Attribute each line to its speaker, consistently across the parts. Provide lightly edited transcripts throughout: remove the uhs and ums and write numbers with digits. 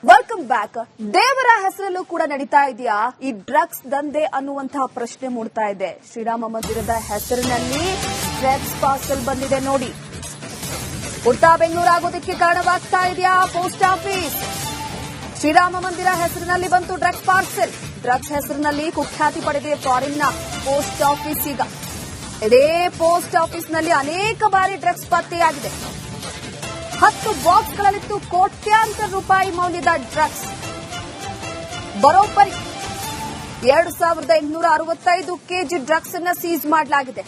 Speaker 1: Welcome back. ದೇವರ ಹೆಸರಲ್ಲೂ ಕೂಡ ನಡೀತಾ ಇದೆಯಾ ಈ ಡ್ರಗ್ಸ್ ದಂಧೆ ಅನ್ನುವಂತಹ ಪ್ರಶ್ನೆ ಮೂಡ್ತಾ ಇದೆ. ಶ್ರೀರಾಮ ಮಂದಿರದ ಹೆಸರಿನಲ್ಲಿ ಡ್ರಗ್ಸ್ ಪಾರ್ಸಲ್ ಬಂದಿದೆ ನೋಡಿ. ಉತ್ತಾ ಬೆಂಗಳೂರು ಆಗೋದಕ್ಕೆ ಕಾರಣವಾಗ್ತಾ ಇದೆಯಾ ಪೋಸ್ಟ್ ಆಫೀಸ್? ಶ್ರೀರಾಮ ಮಂದಿರ ಹೆಸರಿನಲ್ಲಿ ಬಂತು ಡ್ರಗ್ಸ್ ಪಾರ್ಸಲ್. ಡ್ರಗ್ಸ್ ಹೆಸರಿನಲ್ಲಿ ಕುಖ್ಯಾತಿ ಪಡೆದಿದೆ ಫಾರಿನ್ನ ಪೋಸ್ಟ್ ಆಫೀಸ್. ಈಗ ಇದೇ ಪೋಸ್ಟ್ ಆಫೀಸ್ನಲ್ಲಿ ಅನೇಕ ಬಾರಿ ಡ್ರಗ್ಸ್ ಪತ್ತೆಯಾಗಿದೆ. 10 ಬಾಕ್ಸ್ಗಳಲ್ಲಿತ್ತು ಕೋಟ್ಯಾಂತರ ರೂಪಾಯಿ ಮೌಲ್ಯದ ಡ್ರಗ್ಸ್. ಬರೋಬ್ಬರಿ 2865 ಕೆಜಿ ಡ್ರಗ್ಸ್ ಅನ್ನು ಸೀಸ್ ಮಾಡಲಾಗಿದೆ.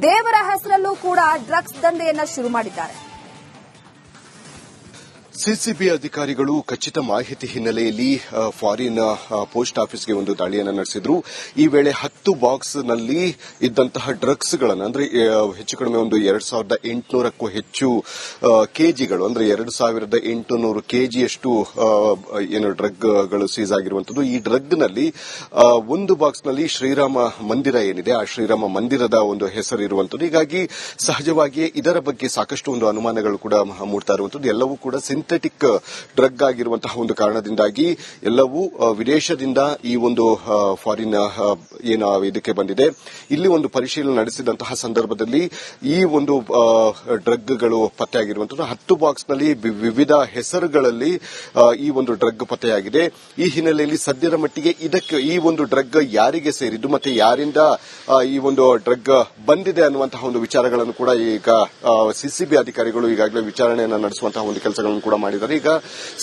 Speaker 1: ದೇವರ ಹೆಸರಲ್ಲೂ ಕೂಡ ಡ್ರಗ್ಸ್ ದಂಧೆಯನ್ನ ಶುರು ಮಾಡಿದ್ದಾರೆ.
Speaker 2: ಸಿಸಿಬಿ ಅಧಿಕಾರಿಗಳು ಖಚಿತ ಮಾಹಿತಿ ಹಿನ್ನೆಲೆಯಲ್ಲಿ ಫಾರಿನ್ ಪೋಸ್ಟ್ ಆಫೀಸ್ಗೆ ಒಂದು ದಾಳಿಯನ್ನು ನಡೆಸಿದ್ರು. ಈ ವೇಳೆ 10 ಬಾಕ್ಸ್ನಲ್ಲಿ ಇದ್ದಂತಹ ಡ್ರಗ್ಸ್ಗಳನ್ನು ಅಂದ್ರೆ ಹೆಚ್ಚು ಕಡಿಮೆ ಒಂದು 2800ಕ್ಕೂ ಹೆಚ್ಚು ಕೆಜಿಗಳು ಅಂದ್ರೆ 2800 ಕೆಜಿಯಷ್ಟು ಏನು ಡ್ರಗ್ಗಳು ಸೀಸ್ ಆಗಿರುವಂತದ್ದು. ಈ ಡ್ರಗ್ನಲ್ಲಿ ಒಂದು ಬಾಕ್ಸ್ನಲ್ಲಿ ಶ್ರೀರಾಮ ಮಂದಿರ ಏನಿದೆ ಆ ಶ್ರೀರಾಮ ಮಂದಿರದ ಒಂದು ಹೆಸರು ಇರುವಂತದ್ದು. ಹೀಗಾಗಿ ಸಹಜವಾಗಿಯೇ ಇದರ ಬಗ್ಗೆ ಸಾಕಷ್ಟು ಒಂದು ಅನುಮಾನಗಳು ಕೂಡ ಮೂಡ್ತಾ ಇರುವಂತದ್ದು. ಎಲ್ಲವೂ ಕೂಡ ಸಿಂಥೆಟಿಕ್ ಡ್ರಗ್ ಆಗಿರುವಂತಹ ಒಂದು ಕಾರಣದಿಂದಾಗಿ ಎಲ್ಲವೂ ವಿದೇಶದಿಂದ ಈ ಒಂದು ಫಾರಿನ್ ಏನು ಇದಕ್ಕೆ ಬಂದಿದೆ. ಇಲ್ಲಿ ಒಂದು ಪರಿಶೀಲನೆ ನಡೆಸಿದಂತಹ ಸಂದರ್ಭದಲ್ಲಿ ಈ ಒಂದು ಡ್ರಗ್ಗಳು ಪತ್ತೆಯಾಗಿರುವಂತದ್ದು. 10 ಬಾಕ್ಸ್ನಲ್ಲಿ ವಿವಿಧ ಹೆಸರುಗಳಲ್ಲಿ ಈ ಒಂದು ಡ್ರಗ್ ಪತ್ತೆಯಾಗಿದೆ. ಈ ಹಿನ್ನೆಲೆಯಲ್ಲಿ ಸದ್ಯದ ಮಟ್ಟಿಗೆ ಇದಕ್ಕೆ ಈ ಒಂದು ಡ್ರಗ್ ಯಾರಿಗೆ ಸೇರಿದ್ದು ಮತ್ತೆ ಯಾರಿಂದ ಈ ಒಂದು ಡ್ರಗ್ ಬಂದಿದೆ ಅನ್ನುವಂತಹ ಒಂದು ವಿಚಾರಗಳನ್ನು ಕೂಡ ಈಗ ಸಿಸಿಬಿ ಅಧಿಕಾರಿಗಳು ಈಗಾಗಲೇ ವಿಚಾರಣೆಯನ್ನು ನಡೆಸುವಂತಹ ಒಂದು ಕೆಲಸಗಳನ್ನು ಕೂಡ ಮಾಡಿದ್ದಾರೆ. ಈಗ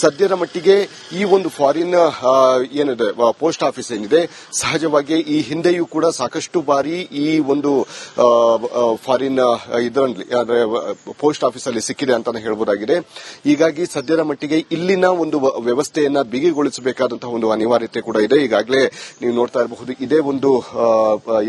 Speaker 2: ಸದ್ಯದ ಮಟ್ಟಿಗೆ ಈ ಒಂದು ಫಾರಿನ್ ಏನಿದೆ ಪೋಸ್ಟ್ ಆಫೀಸ್ ಏನಿದೆ ಸಹಜವಾಗಿ ಈ ಹಿಂದೆಯೂ ಕೂಡ ಸಾಕಷ್ಟು ಬಾರಿ ಈ ಒಂದು ಫಾರಿನ್ ಇದರಲ್ಲಿ ಅಂದ್ರೆ ಪೋಸ್ಟ್ ಆಫೀಸ್ ಅಲ್ಲಿ ಸಿಕ್ಕಿದೆ ಅಂತಾನೆ ಹೇಳಬಹುದಾಗಿದೆ. ಹೀಗಾಗಿ ಸದ್ಯದ ಮಟ್ಟಿಗೆ ಇಲ್ಲಿನ ಒಂದು ವ್ಯವಸ್ಥೆಯನ್ನ ಬಿಗಿಗೊಳಿಸಬೇಕಾದಂತಹ ಒಂದು ಅನಿವಾರ್ಯತೆ ಕೂಡ ಇದೆ. ಈಗಾಗಲೇ ನೀವು ನೋಡ್ತಾ ಇರಬಹುದು ಇದೇ ಒಂದು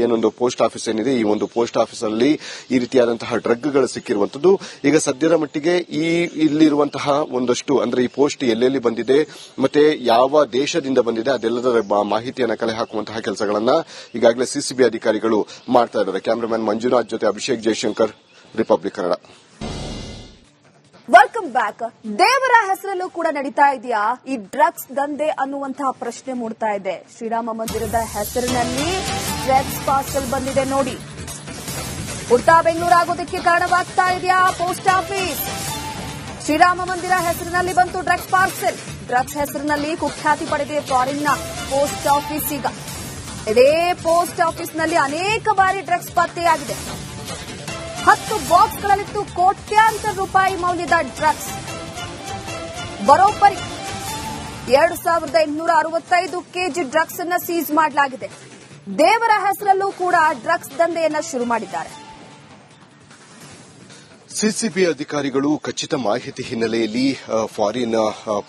Speaker 2: ಏನೊಂದು ಪೋಸ್ಟ್ ಆಫೀಸ್ ಏನಿದೆ ಈ ಒಂದು ಪೋಸ್ಟ್ ಆಫೀಸ್ ಅಲ್ಲಿ ಈ ರೀತಿಯಾದಂತಹ ಡ್ರಗ್ಗಳು ಸಿಕ್ಕಿರುವಂತದ್ದು. ಈಗ ಸದ್ಯದ ಮಟ್ಟಿಗೆ ಈ ಇಲ್ಲಿರುವಂತಹ ಒಂದಷ್ಟು ಅಂದ್ರೆ ಈ ಪೋಸ್ಟ್ ಎಲ್ಲೆಲ್ಲಿ ಬಂದಿದೆ ಮತ್ತೆ ಯಾವ ದೇಶದಿಂದ ಬಂದಿದೆ ಅದೆಲ್ಲದರ ಮಾಹಿತಿಯನ್ನು ಕಲೆ ಹಾಕುವಂತಹ ಕೆಲಸಗಳನ್ನ ಈಗಾಗಲೇ ಸಿಸಿಬಿ ಅಧಿಕಾರಿಗಳು ಮಾಡ್ತಾ ಇದ್ದಾರೆ. ಕ್ಯಾಮರಾಮನ್ ಮಂಜುನಾಥ್ ಜೊತೆ Abhishek Jaishankar, republic Kannada.
Speaker 1: Welcome back. ದೇವರ ಹೆಸರಲ್ಲೂ ಕೂಡ ನಡೀತಾ ಇದೆಯಾ ಈ ಡ್ರಗ್ಸ್ ದಂಧೆ ಅನ್ನುವಂತಹ ಪ್ರಶ್ನೆ ಮೂಡ್ತಾ ಇದೆ. ಶ್ರೀರಾಮ ಮಂದಿರದ ಹೆಸರಿನಲ್ಲಿ ಡ್ರಗ್ಸ್ ಪಾರ್ಸಲ್ ಬಂದಿದೆ ನೋಡಿ. ಉತ್ತಾ ಬೆಂಗಳೂರು ಆಗೋದಕ್ಕೆ ಕಾರಣವಾಗ್ತಾ ಇದೆಯಾ ಪೋಸ್ಟ್ ಆಫೀಸ್? ಶ್ರೀರಾಮ ಮಂದಿರ ಹೆಸರಿನಲ್ಲಿ ಬಂತು ಡ್ರಗ್ಸ್ ಪಾರ್ಸಲ್. ಡ್ರಗ್ಸ್ ಹೆಸರಿನಲ್ಲಿ ಕುಖ್ಯಾತಿ ಪಡೆದಿದೆ ಫಾರಿನ್ನ ಪೋಸ್ಟ್ ಆಫೀಸ್. ಈಗ ಇದೇ ಪೋಸ್ಟ್ ಆಫೀಸ್ನಲ್ಲಿ ಅನೇಕ ಬಾರಿ ಡ್ರಗ್ಸ್ ಪತ್ತೆಯಾಗಿದೆ. 10 ಬಾಕ್ಸ್ಗಳಲ್ಲಿತ್ತು ಕೋಟ್ಯಾಂತರ ರೂಪಾಯಿ ಮೌಲ್ಯದ ಡ್ರಗ್ಸ್. ಬರೋಬ್ಬರಿ 2865 ಕೆಜಿ ಡ್ರಗ್ಸ್ ಅನ್ನು ಸೀಸ್ ಮಾಡಲಾಗಿದೆ. ದೇವರ ಹೆಸರಲ್ಲೂ ಕೂಡ ಡ್ರಗ್ಸ್ ದಂಧೆಯನ್ನ ಶುರು ಮಾಡಿದ್ದಾರೆ.
Speaker 2: ಸಿಸಿಬಿ ಅಧಿಕಾರಿಗಳು ಖಚಿತ ಮಾಹಿತಿ ಹಿನ್ನೆಲೆಯಲ್ಲಿ ಫಾರಿನ್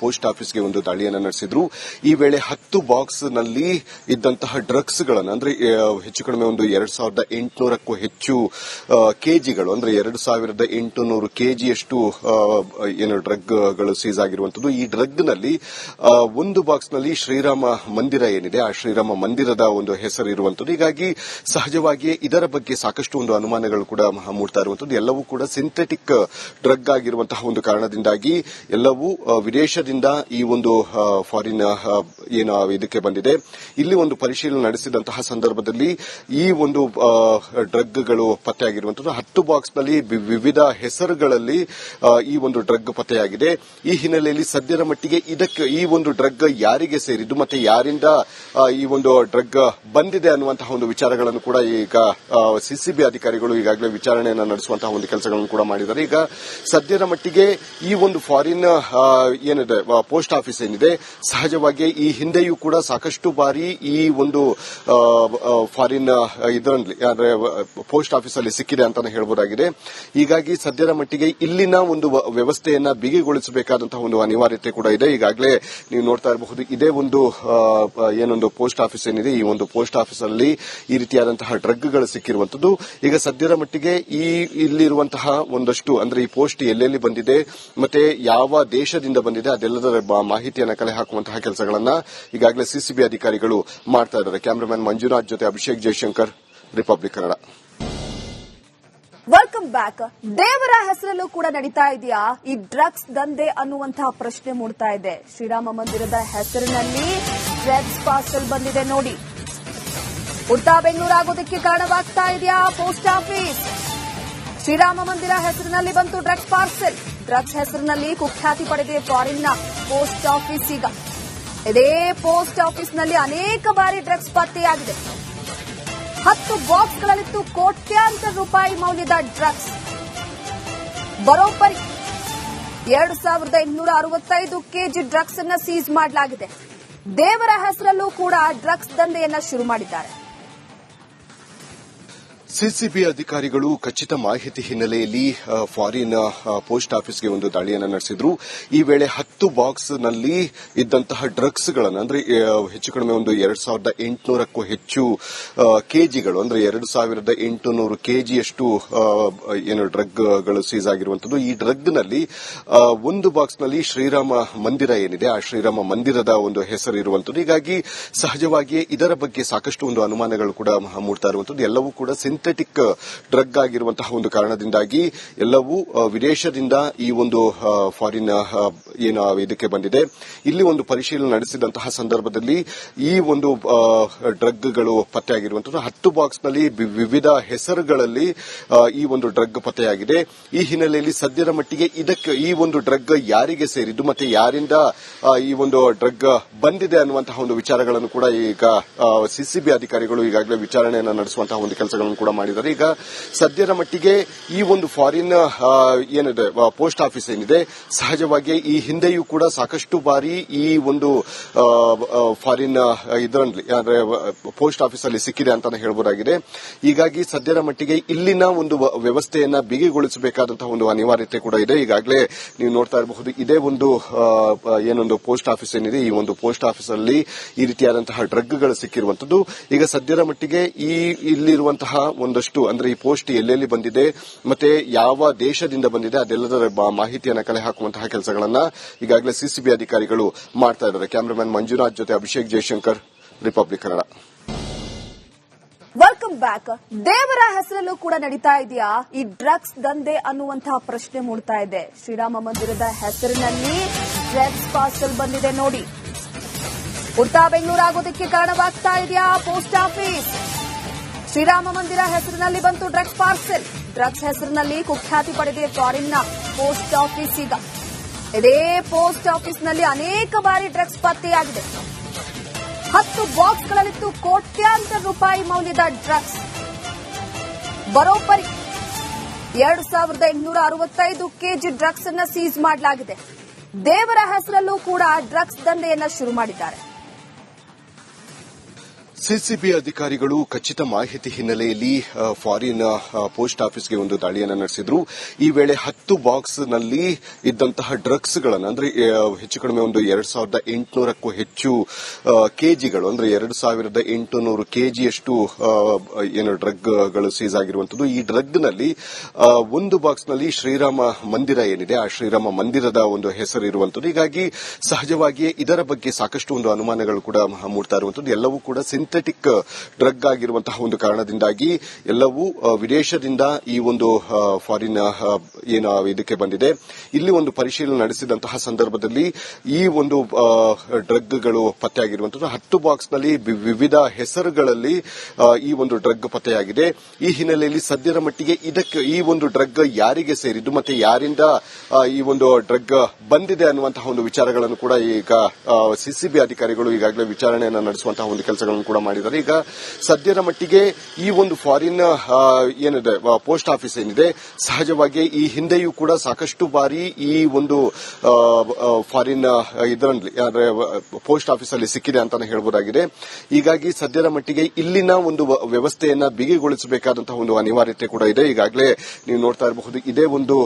Speaker 2: ಪೋಸ್ಟ್ ಆಫೀಸ್ಗೆ ಒಂದು ದಾಳಿಯನ್ನು ನಡೆಸಿದ್ರು. ಈ ವೇಳೆ 10 ಬಾಕ್ಸ್ನಲ್ಲಿ ಇದ್ದಂತಹ ಡ್ರಗ್ಸ್ಗಳನ್ನು ಅಂದ್ರೆ ಹೆಚ್ಚು ಕಡಿಮೆ ಒಂದು 2800ಕ್ಕೂ ಹೆಚ್ಚು ಕೆಜಿಗಳು ಅಂದ್ರೆ 2800 ಕೆಜಿಯಷ್ಟು ಏನು ಡ್ರಗ್ಗಳು ಸೀಸ್ ಆಗಿರುವಂತದ್ದು. ಈ ಡ್ರಗ್ನಲ್ಲಿ ಒಂದು ಬಾಕ್ಸ್ನಲ್ಲಿ ಶ್ರೀರಾಮ ಮಂದಿರ ಏನಿದೆ ಆ ಶ್ರೀರಾಮ ಮಂದಿರದ ಒಂದು ಹೆಸರು ಇರುವಂತದ್ದು. ಹೀಗಾಗಿ ಸಹಜವಾಗಿಯೇ ಇದರ ಬಗ್ಗೆ ಸಾಕಷ್ಟು ಒಂದು ಅನುಮಾನಗಳು ಕೂಡ ಮೂಡ್ತಾ ಇರುವಂತದ್ದು. ಎಲ್ಲವೂ ಕೂಡ ಸಿಂಥೆಟಿಕ್ ಡ್ರಗ್ ಆಗಿರುವಂತಹ ಒಂದು ಕಾರಣದಿಂದಾಗಿ ಎಲ್ಲವೂ ವಿದೇಶದಿಂದ ಈ ಒಂದು ಫಾರಿನ್ ಏನು ಇದಕ್ಕೆ ಬಂದಿದೆ. ಇಲ್ಲಿ ಒಂದು ಪರಿಶೀಲನೆ ನಡೆಸಿದಂತಹ ಸಂದರ್ಭದಲ್ಲಿ ಈ ಒಂದು ಡ್ರಗ್ಗಳು ಪತ್ತೆಯಾಗಿರುವಂತದ್ದು. 10 ಬಾಕ್ಸ್ನಲ್ಲಿ ವಿವಿಧ ಹೆಸರುಗಳಲ್ಲಿ ಈ ಒಂದು ಡ್ರಗ್ ಪತ್ತೆಯಾಗಿದೆ. ಈ ಹಿನ್ನೆಲೆಯಲ್ಲಿ ಸದ್ಯದ ಮಟ್ಟಿಗೆ ಇದಕ್ಕೆ ಈ ಒಂದು ಡ್ರಗ್ ಯಾರಿಗೆ ಸೇರಿದ್ದು ಮತ್ತೆ ಯಾರಿಂದ ಈ ಒಂದು ಡ್ರಗ್ ಬಂದಿದೆ ಅನ್ನುವಂತಹ ಒಂದು ವಿಚಾರಗಳನ್ನು ಕೂಡ ಈಗ ಸಿಸಿಬಿ ಅಧಿಕಾರಿಗಳು ಈಗಾಗಲೇ ವಿಚಾರಣೆಯನ್ನು ನಡೆಸುವಂತಹ ಒಂದು ಕೆಲಸಗಳನ್ನು ಕೂಡ ಮಾಡಿದ್ದಾರೆ. ಈಗ ಸದ್ಯದ ಮಟ್ಟಿಗೆ ಈ ಒಂದು ಫಾರಿನ್ ಏನಿದೆ ಪೋಸ್ಟ್ ಆಫೀಸ್ ಏನಿದೆ ಸಹಜವಾಗಿ ಈ ಹಿಂದೆಯೂ ಕೂಡ ಸಾಕಷ್ಟು ಬಾರಿ ಈ ಒಂದು ಫಾರಿನ್ ಇದರಲ್ಲಿ ಅಂದ್ರೆ ಪೋಸ್ಟ್ ಆಫೀಸ್ ಅಲ್ಲಿ ಸಿಕ್ಕಿದೆ ಅಂತಾನೆ ಹೇಳಬಹುದಾಗಿದೆ. ಹೀಗಾಗಿ ಸದ್ಯದ ಮಟ್ಟಿಗೆ ಇಲ್ಲಿನ ಒಂದು ವ್ಯವಸ್ಥೆಯನ್ನ ಬಿಗಿಗೊಳಿಸಬೇಕಾದಂತಹ ಒಂದು ಅನಿವಾರ್ಯತೆ ಕೂಡ ಇದೆ. ಈಗಾಗಲೇ ನೀವು ನೋಡ್ತಾ ಇರಬಹುದು ಇದೇ ಒಂದು ಏನೊಂದು ಪೋಸ್ಟ್ ಆಫೀಸ್ ಏನಿದೆ ಈ ಒಂದು ಪೋಸ್ಟ್ ಆಫೀಸ್ ಅಲ್ಲಿ ಈ ರೀತಿಯಾದಂತಹ ಡ್ರಗ್ಗಳು ಸಿಕ್ಕಿರುವಂತದ್ದು. ಈಗ ಸದ್ಯದ ಮಟ್ಟಿಗೆ ಈ ಇಲ್ಲಿರುವಂತಹ ಒಂದಷ್ಟು ಅಂದ್ರೆ ಈ ಪೋಸ್ಟ್ ಎಲ್ಲೆಲ್ಲಿ ಬಂದಿದೆ ಮತ್ತೆ ಯಾವ ದೇಶದಿಂದ ಬಂದಿದೆ ಅದೆಲ್ಲದರ ಮಾಹಿತಿಯನ್ನು ಕಲೆ ಹಾಕುವಂತಹ ಕೆಲಸಗಳನ್ನ ಈಗಾಗಲೇ ಸಿಸಿಬಿ ಅಧಿಕಾರಿಗಳು ಮಾಡ್ತಾ ಇದ್ದಾರೆ. ಕ್ಯಾಮರಾಮನ್ ಮಂಜುನಾಥ್ ಜೊತೆ Abhishek Jaishankar, republic Kannada.
Speaker 1: Welcome back. ದೇವರ ಹೆಸರಲ್ಲೂ ಕೂಡ ನಡೀತಾ ಇದೆಯಾ ಈ ಡ್ರಗ್ಸ್ ದಂಧೆ ಅನ್ನುವಂತಹ ಪ್ರಶ್ನೆ ಮೂಡ್ತಾ ಇದೆ. ಶ್ರೀರಾಮ ಮಂದಿರದ ಹೆಸರಿನಲ್ಲಿ ಡ್ರಗ್ಸ್ ಪಾರ್ಸಲ್ ಬಂದಿದೆ ನೋಡಿ. ಉಲ್ಟಾ ಬೆಂಗಳೂರು ಆಗೋದಕ್ಕೆ ಕಾರಣವಾಗ್ತಾ ಇದೆಯಾ ಪೋಸ್ಟ್ ಆಫೀಸ್? ಶ್ರೀರಾಮ ಮಂದಿರ ಹೆಸರಿನಲ್ಲಿ ಬಂತು ಡ್ರಗ್ಸ್ ಪಾರ್ಸೆಲ್. ಡ್ರಗ್ಸ್ ಹೆಸರಿನಲ್ಲಿ ಕುಖ್ಯಾತಿ ಪಡೆದಿದೆ ಫಾರಿನ್ನ ಪೋಸ್ಟ್ ಆಫೀಸ್. ಈಗ ಇದೇ ಪೋಸ್ಟ್ ಆಫೀಸ್ನಲ್ಲಿ ಅನೇಕ ಬಾರಿ ಡ್ರಗ್ಸ್ ಪತ್ತೆಯಾಗಿದೆ. 10 ಬಾಕ್ಸ್ಗಳಲ್ಲಿತ್ತು ಕೋಟ್ಯಾಂತರ ರೂಪಾಯಿ ಮೌಲ್ಯದ ಡ್ರಗ್ಸ್. ಬರೋಬ್ಬರಿ 2865 ಕೆಜಿ ಡ್ರಗ್ಸ್ ಅನ್ನು ಸೀಸ್ ಮಾಡಲಾಗಿದೆ. ದೇವರ ಹೆಸರಲ್ಲೂ ಕೂಡ ಡ್ರಗ್ಸ್ ದಂಧೆಯನ್ನ ಶುರು ಮಾಡಿದ್ದಾರೆ.
Speaker 2: ಸಿಸಿಬಿ ಅಧಿಕಾರಿಗಳು ಖಚಿತ ಮಾಹಿತಿ ಹಿನ್ನೆಲೆಯಲ್ಲಿ ಫಾರಿನ್ ಪೋಸ್ಟ್ ಆಫೀಸ್ಗೆ ಒಂದು ದಾಳಿಯನ್ನು ನಡೆಸಿದ್ರು. ಈ ವೇಳೆ 10 ಬಾಕ್ಸ್ನಲ್ಲಿ ಇದ್ದಂತಹ ಡ್ರಗ್ಸ್ಗಳನ್ನು ಅಂದ್ರೆ ಹೆಚ್ಚು ಕಡಿಮೆ ಒಂದು 2800ಕ್ಕೂ ಹೆಚ್ಚು ಕೆಜಿಗಳು ಅಂದ್ರೆ 2800 ಕೆಜಿಯಷ್ಟು ಏನು ಡ್ರಗ್ಗಳು ಸೀಸ್ ಆಗಿರುವಂತದ್ದು. ಈ ಡ್ರಗ್ನಲ್ಲಿ ಒಂದು ಬಾಕ್ಸ್ನಲ್ಲಿ ಶ್ರೀರಾಮ ಮಂದಿರ ಏನಿದೆ ಆ ಶ್ರೀರಾಮ ಮಂದಿರದ ಒಂದು ಹೆಸರು ಇರುವಂತದ್ದು. ಹೀಗಾಗಿ ಸಹಜವಾಗಿಯೇ ಇದರ ಬಗ್ಗೆ ಸಾಕಷ್ಟು ಒಂದು ಅನುಮಾನಗಳು ಕೂಡ ಮೂಡ್ತಾ ಇರುವಂತದ್ದು. ಎಲ್ಲವೂ ಕೂಡ ಸಿಂಥೆಟಿಕ್ ಡ್ರಗ್ ಆಗಿರುವಂತಹ ಒಂದು ಕಾರಣದಿಂದಾಗಿ ಎಲ್ಲವೂ ವಿದೇಶದಿಂದ ಈ ಒಂದು ಫಾರಿನ್ ಏನು ಇದಕ್ಕೆ ಬಂದಿದೆ. ಇಲ್ಲಿ ಒಂದು ಪರಿಶೀಲನೆ ನಡೆಸಿದಂತಹ ಸಂದರ್ಭದಲ್ಲಿ ಈ ಒಂದು ಡ್ರಗ್ಗಳು ಪತ್ತೆಯಾಗಿರುವಂತದ್ದು. 10 ಬಾಕ್ಸ್ನಲ್ಲಿ ವಿವಿಧ ಹೆಸರುಗಳಲ್ಲಿ ಈ ಒಂದು ಡ್ರಗ್ ಪತ್ತೆಯಾಗಿದೆ. ಈ ಹಿನ್ನೆಲೆಯಲ್ಲಿ ಸದ್ಯದ ಮಟ್ಟಿಗೆ ಇದಕ್ಕೆ ಈ ಒಂದು ಡ್ರಗ್ ಯಾರಿಗೆ ಸೇರಿದ್ದು ಮತ್ತೆ ಯಾರಿಂದ ಈ ಒಂದು ಡ್ರಗ್ ಬಂದಿದೆ ಅನ್ನುವಂತಹ ಒಂದು ವಿಚಾರಗಳನ್ನು ಕೂಡ ಈಗ ಸಿಸಿಬಿ ಅಧಿಕಾರಿಗಳು ಈಗಾಗಲೇ ವಿಚಾರಣೆಯನ್ನು ನಡೆಸುವಂತಹ ಒಂದು ಕೆಲಸಗಳನ್ನು ಕೂಡ ಮಾಡಿದ್ದಾರೆ. ಈಗ ಸದ್ಯದ ಮಟ್ಟಿಗೆ ಈ ಒಂದು ಫಾರಿನ್ ಏನಿದೆ ಪೋಸ್ಟ್ ಆಫೀಸ್ ಏನಿದೆ ಸಹಜವಾಗಿ ಈ ಹಿಂದೆಯೂ ಕೂಡ ಸಾಕಷ್ಟು ಬಾರಿ ಈ ಒಂದು ಫಾರಿನ್ ಇದರಲ್ಲಿ ಅಂದ್ರೆ ಪೋಸ್ಟ್ ಆಫೀಸ್ ಅಲ್ಲಿ ಸಿಕ್ಕಿದೆ ಅಂತಾನೆ ಹೇಳಬಹುದಾಗಿದೆ. ಹೀಗಾಗಿ ಸದ್ಯದ ಮಟ್ಟಿಗೆ ಇಲ್ಲಿನ ಒಂದು ವ್ಯವಸ್ಥೆಯನ್ನ ಬಿಗಿಗೊಳಿಸಬೇಕಾದಂತಹ ಒಂದು ಅನಿವಾರ್ಯತೆ ಕೂಡ ಇದೆ. ಈಗಾಗಲೇ ನೀವು ನೋಡ್ತಾ ಇರಬಹುದು ಇದೇ ಒಂದು ಏನೊಂದು ಪೋಸ್ಟ್ ಆಫೀಸ್ ಏನಿದೆ ಈ ಒಂದು ಪೋಸ್ಟ್ ಆಫೀಸ್ ಅಲ್ಲಿ ಈ ರೀತಿಯಾದಂತಹ ಡ್ರಗ್ಗಳು ಸಿಕ್ಕಿರುವಂತದ್ದು. ಈಗ ಸದ್ಯದ ಮಟ್ಟಿಗೆ ಈ ಇಲ್ಲಿರುವಂತಹ ಒಂದಷ್ಟು ಅಂದ್ರೆ ಈ ಪೋಸ್ಟ್ ಎಲ್ಲೆಲ್ಲಿ ಬಂದಿದೆ ಮತ್ತೆ ಯಾವ ದೇಶದಿಂದ ಬಂದಿದೆ ಅದೆಲ್ಲದರ ಮಾಹಿತಿಯನ್ನು ಕಲೆ ಹಾಕುವಂತಹ ಕೆಲಸಗಳನ್ನ ಈಗಾಗಲೇ ಸಿಸಿಬಿ ಅಧಿಕಾರಿಗಳು ಮಾಡ್ತಾ ಇದ್ದಾರೆ. ಕ್ಯಾಮರಾಮನ್ ಮಂಜುನಾಥ್ ಜೊತೆ Abhishek Jaishankar, republic Kannada.
Speaker 1: Welcome back. ದೇವರ ಹೆಸರಲ್ಲೂ ಕೂಡ ನಡೀತಾ ಇದೆಯಾ ಈ ಡ್ರಗ್ಸ್ ದಂಧೆ ಅನ್ನುವಂತಹ ಪ್ರಶ್ನೆ ಮೂಡ್ತಾ ಇದೆ. ಶ್ರೀರಾಮ ಮಂದಿರದ ಹೆಸರಿನಲ್ಲಿ ಡ್ರಗ್ಸ್ ಪಾರ್ಸೆಲ್ ಬಂದಿದೆ ನೋಡಿ. ಉಲ್ಟಾ ಬೆಂಗಳೂರು ಆಗೋದಕ್ಕೆ ಕಾರಣವಾಗ್ತಾ ಇದೆಯಾ ಪೋಸ್ಟ್ ಆಫೀಸ್? ಶ್ರೀರಾಮ ಮಂದಿರ ಹೆಸರಿನಲ್ಲಿ ಬಂತು ಡ್ರಗ್ಸ್ ಪಾರ್ಸೆಲ್. ಡ್ರಗ್ಸ್ ಹೆಸರಿನಲ್ಲಿ ಕುಖ್ಯಾತಿ ಪಡೆದಿದೆ ಫಾರಿನ್ನ ಪೋಸ್ಟ್ ಆಫೀಸ್. ಈಗ ಇದೇ ಪೋಸ್ಟ್ ಆಫೀಸ್ನಲ್ಲಿ ಅನೇಕ ಬಾರಿ ಡ್ರಗ್ಸ್ ಪತ್ತೆಯಾಗಿದೆ. 10 ಬಾಕ್ಸ್ಗಳಲ್ಲಿತ್ತು ಕೋಟ್ಯಾಂತರ ರೂಪಾಯಿ ಮೌಲ್ಯದ ಡ್ರಗ್ಸ್. ಬರೋಬ್ಬರಿ 2865 ಕೆಜಿ ಡ್ರಗ್ಸ್ ಅನ್ನು ಸೀಸ್ ಮಾಡಲಾಗಿದೆ. ದೇವರ ಹೆಸರಲ್ಲೂ ಕೂಡ ಡ್ರಗ್ಸ್ ದಂಧೆಯನ್ನ ಶುರು ಮಾಡಿದ್ದಾರೆ.
Speaker 2: ಸಿಸಿಬಿ ಅಧಿಕಾರಿಗಳು ಖಚಿತ ಮಾಹಿತಿ ಹಿನ್ನೆಲೆಯಲ್ಲಿ ಫಾರಿನ್ ಪೋಸ್ಟ್ ಆಫೀಸ್ಗೆ ಒಂದು ದಾಳಿಯನ್ನು ನಡೆಸಿದ್ರು. ಈ ವೇಳೆ 10 ಬಾಕ್ಸ್ನಲ್ಲಿ ಇದ್ದಂತಹ ಡ್ರಗ್ಸ್ಗಳನ್ನು ಅಂದ್ರೆ ಹೆಚ್ಚು ಕಡಿಮೆ ಒಂದು 2800ಕ್ಕೂ ಹೆಚ್ಚು ಕೆಜಿಗಳು ಅಂದ್ರೆ 2800 ಕೆಜಿಯಷ್ಟು ಏನು ಡ್ರಗ್ಗಳು ಸೀಸ್ ಆಗಿರುವಂತದ್ದು. ಈ ಡ್ರಗ್ನಲ್ಲಿ ಒಂದು ಬಾಕ್ಸ್ನಲ್ಲಿ ಶ್ರೀರಾಮ ಮಂದಿರ ಏನಿದೆ ಆ ಶ್ರೀರಾಮ ಮಂದಿರದ ಒಂದು ಹೆಸರು ಇರುವಂತದ್ದು. ಹೀಗಾಗಿ ಸಹಜವಾಗಿಯೇ ಇದರ ಬಗ್ಗೆ ಸಾಕಷ್ಟು ಒಂದು ಅನುಮಾನಗಳು ಕೂಡ ಮೂಡ್ತಾ ಇರುವಂತದ್ದು. ಎಲ್ಲವೂ ಕೂಡ ಸಿಂಥೆಟಿಕ್ ಡ್ರಗ್ ಆಗಿರುವಂತಹ ಒಂದು ಕಾರಣದಿಂದಾಗಿ ಎಲ್ಲವೂ ವಿದೇಶದಿಂದ ಈ ಒಂದು ಫಾರಿನ್ ಏನು ಇದಕ್ಕೆ ಬಂದಿದೆ. ಇಲ್ಲಿ ಒಂದು ಪರಿಶೀಲನೆ ನಡೆಸಿದಂತಹ ಸಂದರ್ಭದಲ್ಲಿ ಈ ಒಂದು ಡ್ರಗ್ಗಳು ಪತ್ತೆಯಾಗಿರುವಂತದ್ದು. 10 ಬಾಕ್ಸ್ನಲ್ಲಿ ವಿವಿಧ ಹೆಸರುಗಳಲ್ಲಿ ಈ ಒಂದು ಡ್ರಗ್ ಪತ್ತೆಯಾಗಿದೆ. ಈ ಹಿನ್ನೆಲೆಯಲ್ಲಿ ಸದ್ಯದ ಮಟ್ಟಿಗೆ ಇದಕ್ಕೆ ಈ ಒಂದು ಡ್ರಗ್ ಯಾರಿಗೆ ಸೇರಿದ್ದು ಮತ್ತೆ ಯಾರಿಂದ ಈ ಒಂದು ಡ್ರಗ್ ಬಂದಿದೆ ಅನ್ನುವಂತಹ ಒಂದು ವಿಚಾರಗಳನ್ನು ಕೂಡ ಈಗ ಸಿಸಿಬಿ ಅಧಿಕಾರಿಗಳು ಈಗಾಗಲೇ ವಿಚಾರಣೆಯನ್ನು ನಡೆಸುವಂತಹ ಒಂದು ಕೆಲಸಗಳನ್ನು ಕೂಡ ಮಾಡಿದ್ದಾರೆ. ಈಗ ಸದ್ಯದ ಮಟ್ಟಿಗೆ ಈ ಒಂದು ಫಾರಿನ್ ಏನಿದೆ ಪೋಸ್ಟ್ ಆಫೀಸ್ ಏನಿದೆ ಸಹಜವಾಗಿ ಈ ಹಿಂದೆಯೂ ಕೂಡ ಸಾಕಷ್ಟು ಬಾರಿ ಈ ಒಂದು ಫಾರಿನ್ ಇದರಲ್ಲಿ ಅಂದ್ರೆ ಪೋಸ್ಟ್ ಆಫೀಸ್ ಅಲ್ಲಿ ಸಿಕ್ಕಿದೆ ಅಂತಾನೆ ಹೇಳಬಹುದಾಗಿದೆ. ಹೀಗಾಗಿ ಸದ್ಯದ ಮಟ್ಟಿಗೆ ಇಲ್ಲಿನ ಒಂದು ವ್ಯವಸ್ಥೆಯನ್ನ ಬಿಗಿಗೊಳಿಸಬೇಕಾದಂತಹ ಒಂದು ಅನಿವಾರ್ಯತೆ ಕೂಡ ಇದೆ. ಈಗಾಗಲೇ ನೀವು ನೋಡ್ತಾ ಇರಬಹುದು ಇದೇ ಒಂದು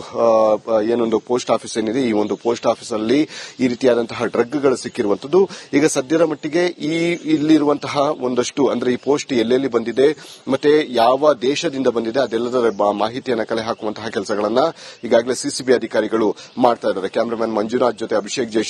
Speaker 2: ಏನೊಂದು ಪೋಸ್ಟ್ ಆಫೀಸ್ ಏನಿದೆ ಈ ಒಂದು ಪೋಸ್ಟ್ ಆಫೀಸ್ ಅಲ್ಲಿ ಈ ರೀತಿಯಾದಂತಹ ಡ್ರಗ್ಗಳು ಸಿಕ್ಕಿರುವಂತದ್ದು. ಈಗ ಸದ್ಯದ ಮಟ್ಟಿಗೆ ಈ ಇಲ್ಲಿರುವಂತಹ ಒಂದಷ್ಟು ಅಂದ್ರೆ ಈ ಪೋಸ್ಟ್ ಎಲ್ಲೆಲ್ಲಿ ಬಂದಿದೆ ಮತ್ತೆ ಯಾವ ದೇಶದಿಂದ ಬಂದಿದೆ ಅದೆಲ್ಲದರ ಮಾಹಿತಿಯನ್ನು ಕಲೆ ಹಾಕುವಂತಹ ಕೆಲಸಗಳನ್ನ ಈಗಾಗಲೇ ಸಿಸಿಬಿ ಅಧಿಕಾರಿಗಳು ಮಾಡ್ತಾ ಇದ್ದಾರೆ. ಕ್ಯಾಮರಾಮನ್ ಮಂಜುನಾಥ್ ಜೊತೆ ಅಭಿಷೇಕ್ ಜಯಶಂಕರ್,